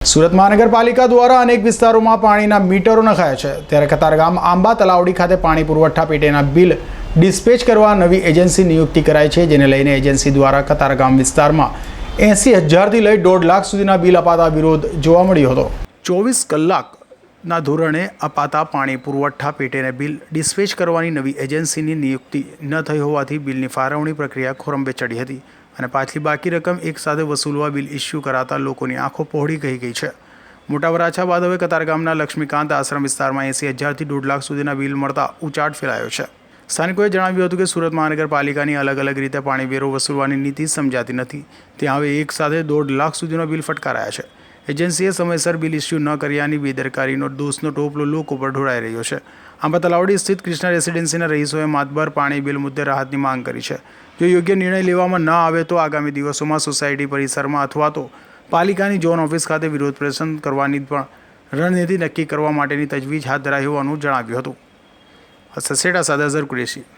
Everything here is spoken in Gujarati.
સુરત મહાનગરપાલિકા દ્વારા અનેક વિસ્તારોમાં પાણીના મીટરો નખાયા છે, ત્યારે કતારગામ આંબા તલાવડી ખાતે પાણી પુરવઠા પેટેના બિલ ડિસ્પેચ કરવા નવી એજન્સી નિયુક્તિ કરાઈ છે, જેને લઈને એજન્સી દ્વારા કતારગામ વિસ્તારમાં 80,000થી લઈ 1.5 લાખ સુધીના બિલ અપાતા વિરોધ જોવા મળ્યો હતો। 24 કલાકના ધોરણે અપાતા પાણી પુરવઠા પેટેને બિલ ડિસ્પેચ કરવાની નવી એજન્સીની નિયુક્તિ ન થઈ હોવાથી બિલની ફાળવણી પ્રક્રિયા ખોરંભે ચડી હતી અને પાછલી બાકી રકમ એકસાથે વસૂલવા બિલ ઇસ્યુ કરાતા લોકોની આંખો પહોળી કહી ગઈ છે। મોટા વરાછા બાદ હવે કતારગામના લક્ષ્મીકાંત આશ્રમ વિસ્તારમાં 80,000થી 1.5 લાખ સુધીના બિલ મળતા ઉચાટ ફેલાયો છે। સ્થાનિકોએ જણાવ્યું હતું કે સુરત મહાનગરપાલિકાની અલગ અલગ રીતે પાણી વેરો વસૂલવાની નીતિ સમજાતી નથી, ત્યાં હવે એકસાથે 1.5 લાખ સુધીનો બિલ ફટકારાયા છે। એજન્સીએ સમયસર બિલ ઇસ્યુ ન કર્યાની બેદરકારીનો દોષનો ટોપલો લોકો પર ઢોળાઈ રહ્યો છે। આંબા તલાવડી સ્થિત કૃષ્ણા રેસિડેન્સીના રહીશોએ માતબર પાણી બિલ મુદ્દે રાહતની માંગ કરી છે। જો યોગ્ય નિર્ણય લેવામાં ન આવે તો આગામી દિવસોમાં સોસાયટી પરિસરમાં અથવા તો પાલિકાની ઝોન ઓફિસ ખાતે વિરોધ પ્રદર્શન કરવાની પણ રણનીતિ નક્કી કરવા માટેની તજવીજ હાથ ધરાઈ હોવાનું જણાવ્યું હતું। સસેડા સાથે અઝર કુરેશી।